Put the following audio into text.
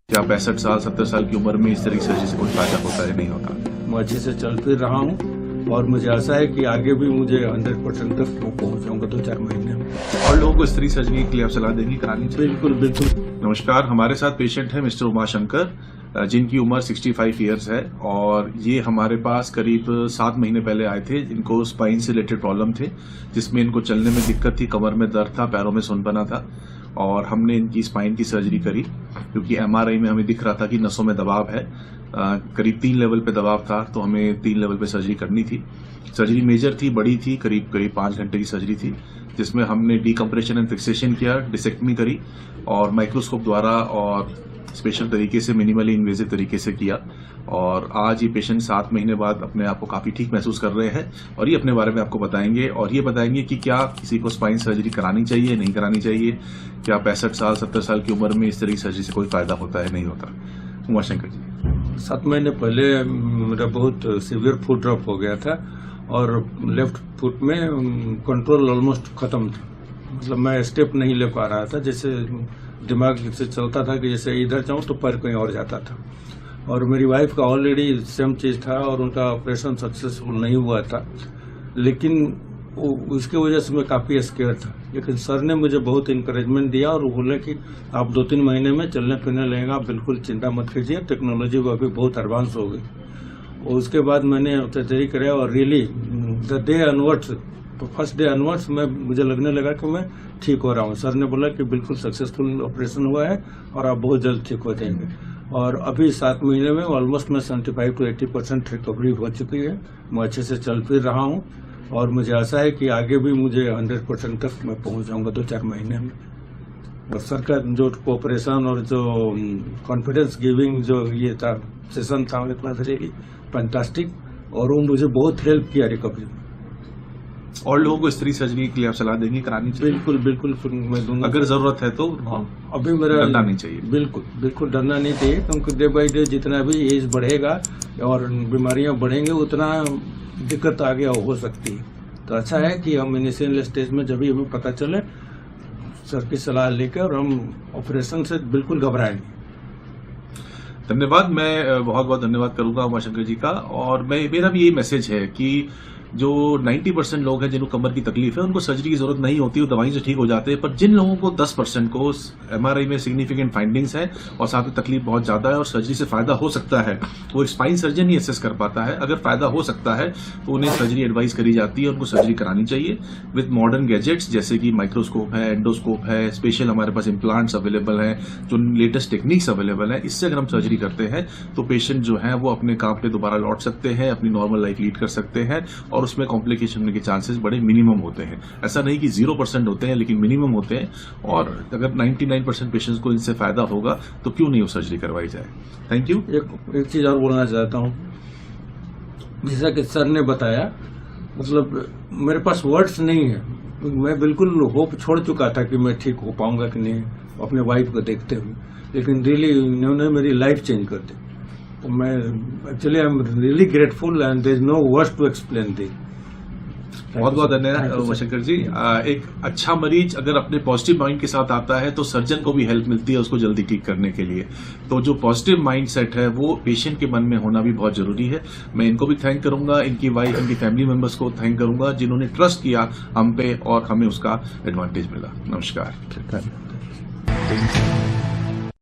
क्या 65 साल 70 साल की उम्र में इस तरह की सर्जरी से कोई फायदा होता है? नहीं होता। मैं अच्छे से चल फिर रहा हूँ और मुझे आशा है कि आगे भी मुझे 100% तक पहुँच जाऊंगा 2-4 महीने में। और लोगों को इस तरह की सर्जरी के लिए आप सलाह देंगे करानी चाहिए? बिल्कुल बिल्कुल। नमस्कार, हमारे साथ पेशेंट है मिस्टर उमाशंकर, जिनकी उम्र 65 ईयर्स है और ये हमारे पास करीब 7 महीने पहले आए थे। इनको स्पाइन से रिलेटेड प्रॉब्लम थे, जिसमें इनको चलने में दिक्कत थी, कमर में दर्द था, पैरों में सुनपना था और हमने इनकी स्पाइन की सर्जरी करी क्योंकि एमआरआई में हमें दिख रहा था कि नसों में दबाव है। करीब 3 लेवल पे दबाव था, तो हमें 3 लेवल पे सर्जरी करनी थी। सर्जरी मेजर थी, बड़ी थी, करीब 5 घंटे की सर्जरी थी, जिसमें हमने डीकम्प्रेशन एंड फिक्सेशन किया, डिसेक्टमी करी और माइक्रोस्कोप द्वारा और स्पेशल तरीके से, मिनिमली इन्वेजिव तरीके से किया। और आज ये पेशेंट 7 महीने बाद अपने आप को काफी ठीक महसूस कर रहे हैं और ये अपने बारे में आपको बताएंगे और ये बताएंगे कि क्या किसी को स्पाइन सर्जरी करानी चाहिए, नहीं करानी चाहिए, क्या 65 साल 70 साल की उम्र में इस तरह की सर्जरी से कोई फायदा होता है, नहीं होता। उमाशंकर जी, 7 महीने पहले मेरा बहुत सीवियर फुट ड्रॉप हो गया था और लेफ्ट फुट में कंट्रोल ऑलमोस्ट खत्म था। मतलब मैं स्टेप नहीं ले पा रहा था, जैसे दिमाग से चलता था कि जैसे इधर जाऊं तो पैर कहीं और जाता था। और मेरी वाइफ का ऑलरेडी सेम चीज था और उनका ऑपरेशन सक्सेसफुल नहीं हुआ था, लेकिन उसकी वजह से मैं काफी स्केयर था। लेकिन सर ने मुझे बहुत इंकरेजमेंट दिया और बोले कि आप 2-3 महीने में चलने फिरने लगेगा, आप बिल्कुल चिंता मत कीजिए, टेक्नोलॉजी वो अभी बहुत एडवांस हो गई। और उसके बाद मैंने सर्जरी कराया और really the day onwards, first day onwards मुझे लगने लगा कि मैं ठीक हो रहा हूँ। सर ने बोला कि बिल्कुल सक्सेसफुल ऑपरेशन हुआ है और आप बहुत जल्द ठीक हो जाएंगे। और अभी 7 महीने में ऑलमोस्ट मैं 75 to 80% रिकवरी हो चुकी है। मैं अच्छे से चल फिर रहा हूँ और मुझे आशा है कि आगे भी मुझे 100% तक मैं पहुँच जाऊँगा 2-4 महीने में। और सर का जो कोऑपरेशन और जो कॉन्फिडेंस गिविंग जो ये था सेशन था, रियली फैंटास्टिक, और वो मुझे बहुत हेल्प किया रिकवरी में। और लोगों को इस तरह सर्जरी के लिए आप सलाह देंगे करानी चाहिए? बिल्कुल बिल्कुल मैं दूंगा। अगर जरूरत है तो अभी मेरा डरना नहीं चाहिए। बिल्कुल बिल्कुल डरना नहीं चाहिए, क्योंकि डे बाई डे जितना भी एज बढ़ेगा और बीमारियां बढ़ेंगे उतना दिक्कत आगे हो सकती है। तो अच्छा है कि हम इनिशियल स्टेज में जब भी हमें पता चले सर की सलाह लेकर हम ऑपरेशन से बिल्कुल घबराएंगे। धन्यवाद। मैं बहुत बहुत धन्यवाद करूंगा उमाशंकर जी का। और मेरा भी यही मैसेज है कि जो 90% लोग हैं जिनको कमर की तकलीफ है, उनको सर्जरी की जरूरत नहीं होती, वो दवाई से ठीक हो जाते हैं। पर जिन लोगों को 10% को एमआरआई में सिग्निफिकेंट फाइंडिंग्स है और साथ में तकलीफ बहुत ज्यादा है और सर्जरी से फायदा हो सकता है, वो एक स्पाइन सर्जन ही असेस कर पाता है। अगर फायदा हो सकता है तो उन्हें सर्जरी एडवाइस करी जाती है, उनको सर्जरी करानी चाहिए विद मॉडर्न गैजेट्स, जैसे कि माइक्रोस्कोप है, एंडोस्कोप है, स्पेशल हमारे पास इम्प्लांट्स अवेलेबल हैं, जो लेटेस्ट टेक्निक्स अवेलेबल है। इससे अगर हम सर्जरी करते हैं तो पेशेंट जो है वो अपने काम पे दोबारा लौट सकते हैं, अपनी नॉर्मल लाइफ लीड कर सकते हैं और उसमें कॉम्प्लिकेशन होने के चांसेस बड़े मिनिमम होते हैं। ऐसा नहीं कि 0% होते हैं, लेकिन मिनिमम होते हैं। और अगर 99% पेशेंट्स को इनसे फायदा होगा तो क्यों नहीं वो सर्जरी करवाई जाए। Thank you. एक चीज और बोलना चाहता हूँ, जैसा कि सर ने बताया, मतलब मेरे पास वर्ड्स नहीं है। मैं बिल्कुल होप छोड़ चुका था कि मैं ठीक हो पाऊंगा कि नहीं अपने वाइफ को देखते हुए, लेकिन रियली इन्होंने मेरी लाइफ चेंज कर दी। तो मैं actually I am really grateful and there is no words to explain this. बहुत बहुत धन्यवाद उमाशंकर जी। एक अच्छा मरीज अगर अपने पॉजिटिव माइंड के साथ आता है तो सर्जन को भी हेल्प मिलती है उसको जल्दी ठीक करने के लिए। तो जो पॉजिटिव माइंड सेट है वो पेशेंट के मन में होना भी बहुत जरूरी है। मैं इनको भी थैंक करूंगा, इनकी वाइफ, इनकी फैमिली मेंबर्स को थैंक करूंगा जिन्होंने ट्रस्ट किया हम पे और हमें उसका एडवांटेज मिला। नमस्कार।